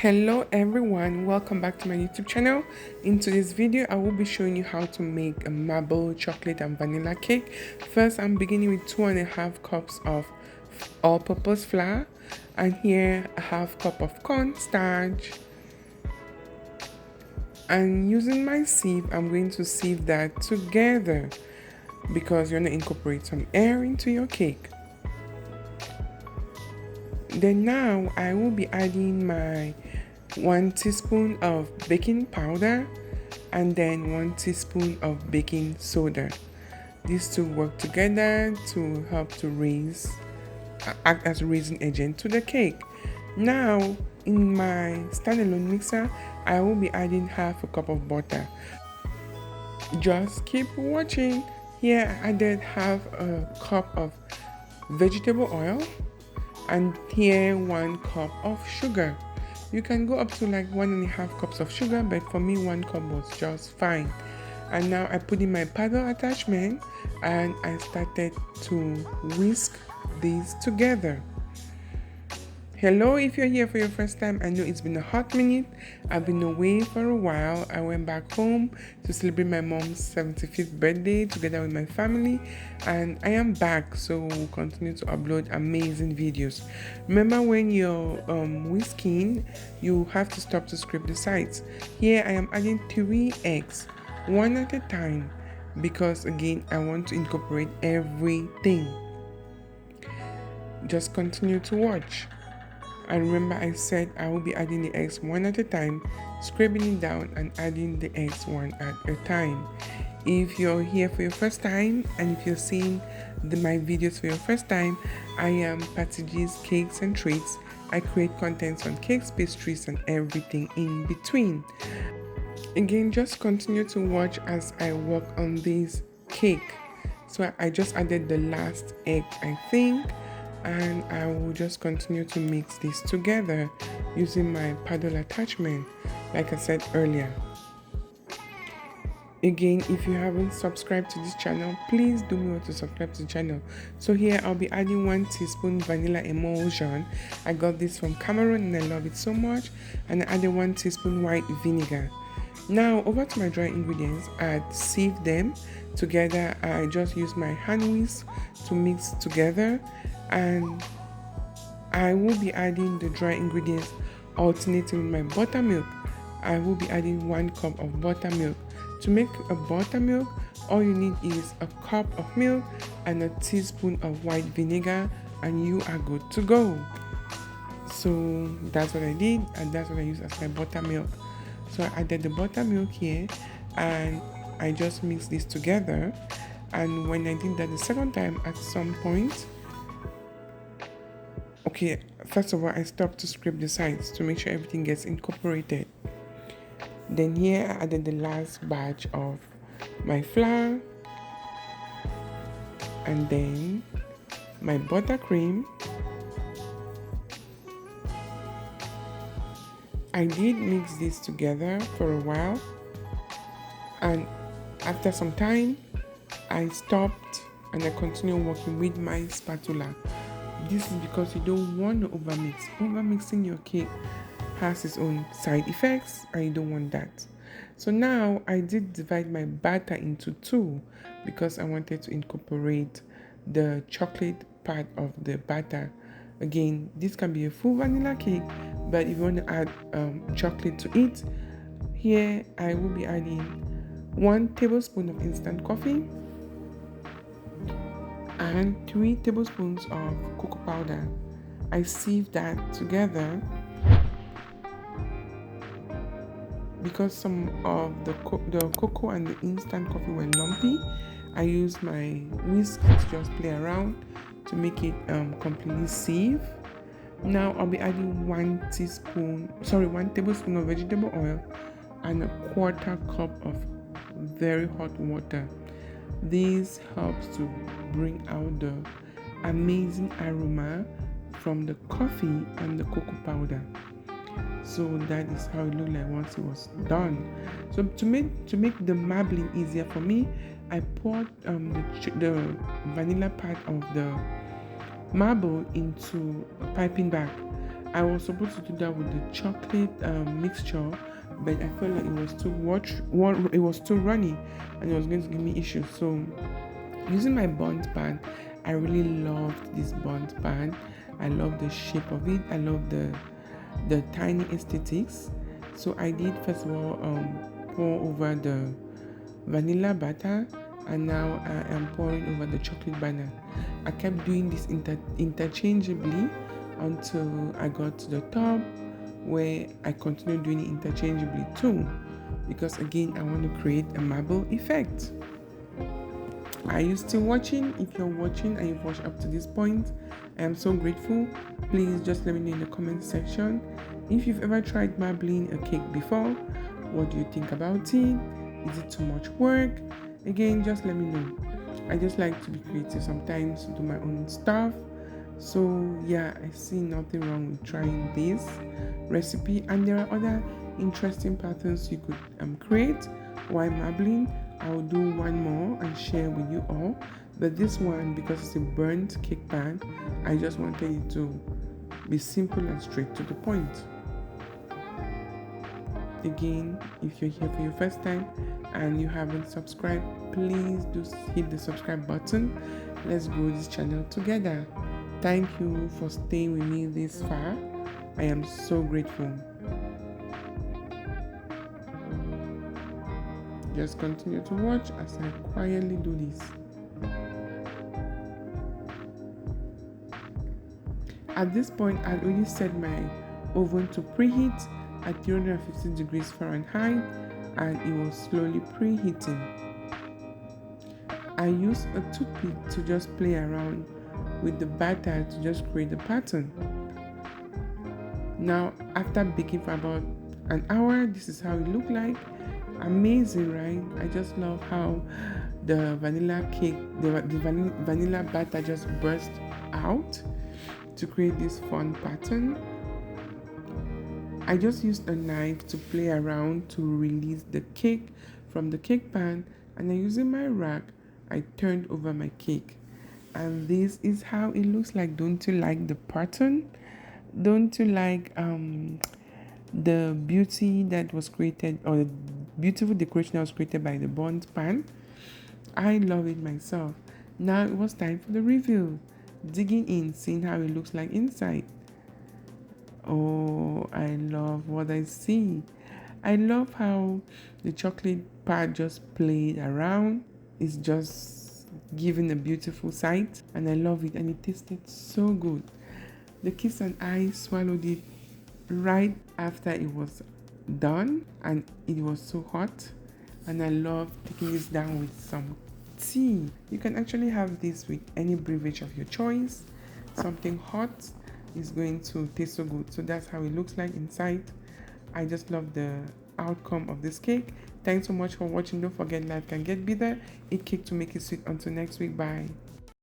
Hello everyone, welcome back to my YouTube channel. In today's video, I will be showing you how to make a marble chocolate and vanilla cake. First, I'm beginning with 2.5 cups of all-purpose flour, and here a half cup of cornstarch. And using my sieve, I'm going to sieve that together because you're going to incorporate some air into your cake. Then now I will be adding my 1 teaspoon of baking powder and then 1 teaspoon of baking soda. These two work together to help to act as a raising agent to the cake. Now in my standalone mixer, I will be adding half a cup of butter. Just keep watching. Here I added half a cup of vegetable oil, and here 1 cup of sugar. You can go up to like 1.5 cups of sugar, but for me 1 cup was just fine. And now I put in my paddle attachment and I started to whisk these together. Hello, if you're here for your first time, I know it's been a hot minute. I've been away for a while. I went back home to celebrate my mom's 75th birthday together with my family, and I am back, so we'll continue to upload amazing videos. Remember, when you're whisking, you have to stop to scrape the sides. Here I am adding 3 eggs, one at a time, because again I want to incorporate everything. Just continue to watch. And remember, I said I will be adding the eggs one at a time, scraping it down and adding the eggs one at a time. If you're here for your first time, and if you're seeing my videos for your first time, I am Patty G's Cakes and Treats. I create contents on cakes, pastries, and everything in between. Again, just continue to watch as I work on this cake. So I just added the last egg, I think, and I will just continue to mix this together using my paddle attachment, like I said earlier. Again, if you haven't subscribed to this channel, please do me to subscribe to the channel. So here I'll be adding 1 teaspoon vanilla emulsion. I got this from Cameroon and I love it so much. And I added 1 teaspoon white vinegar. Now over to my dry ingredients. I sieve them together. I just use my hand whisk to mix together, and I will be adding the dry ingredients alternating with my buttermilk. I will be adding 1 cup of buttermilk. To make a buttermilk, all you need is a cup of milk and a teaspoon of white vinegar, and you are good to go. So that's what I did, and that's what I use as my buttermilk. So I added the buttermilk here and I just mixed this together. And when I did that the second time, at some point, okay, first of all, I stopped to scrape the sides to make sure everything gets incorporated. Then here I added the last batch of my flour, and then my buttercream. I did mix this together for a while, and after some time I stopped and I continued working with my spatula. This is because you don't want to overmix. Overmixing your cake has its own side effects, and you don't want that. So now I did divide my batter into 2 because I wanted to incorporate the chocolate part of the batter. Again, this can be a full vanilla cake, but if you want to add chocolate to it, here I will be adding 1 tablespoon of instant coffee and 3 tablespoons of cocoa powder. I sieve that together because some of the cocoa and the instant coffee were lumpy. I used my whisk to just play around to make it completely sieve. Now I'll be adding 1 tablespoon of vegetable oil and a 1/4 cup of very hot water. This helps to bring out the amazing aroma from the coffee and the cocoa powder. So that is how it looked like once it was done. So to make the marbling easier for me, I poured the vanilla part of the marble into a piping bag, I was supposed to do that with the chocolate mixture, but I felt like it was too runny, and it was going to give me issues. So using my Bundt pan, I really loved this Bundt pan. I love the shape of it. I love the tiny aesthetics. So I did first of all pour over the vanilla butter, and now I am pouring over the chocolate banner. I kept doing this interchangeably until I got to the top, where I continued doing it interchangeably too, because again I want to create a marble effect. Are you still watching? If you're watching and you've watched up to this point, I am so grateful. Please just let me know in the comment section if you've ever tried marbling a cake before. What do you think about it? Is it too much work? Again, just let me know. I just like to be creative sometimes, do my own stuff. So yeah, I see nothing wrong with trying this recipe, and there are other interesting patterns you could create while marbling. I'll do one more and share with you all, but this one, because it's a burnt cake pan, I just wanted it to be simple and straight to the point. Again, if you're here for your first time and you haven't subscribed, please do hit the subscribe button. Let's grow this channel together. Thank you for staying with me this far. I am so grateful. Just continue to watch as I quietly do this. At this point, I'd already set my oven to preheat at 350 degrees Fahrenheit, and it was slowly preheating. I used a toothpick to just play around with the batter to just create the pattern. Now, after baking for about an hour, this is how it looked like. Amazing, right? I just love how the vanilla cake, the vanilla batter just burst out to create this fun pattern. I just used a knife to play around to release the cake from the cake pan, and then using my rack, I turned over my cake. And this is how it looks like. Don't you like the pattern? Don't you like the beauty that was created, or the beautiful decoration that was created by the Bundt pan? I love it myself. Now it was time for the reveal. Digging in, seeing how it looks like inside. Oh, I love what I see. I love how the chocolate part just played around. It's just giving a beautiful sight, and I love it, and it tasted so good. The kids and I swallowed it right after it was done, and it was so hot, and I love taking this down with some tea. You can actually have this with any beverage of your choice. Something hot is going to taste so good. So that's how it looks like inside. I just love the outcome of this cake. Thanks so much for watching. Don't forget, life can get better. Eat cake to make it sweet. Until next week, bye.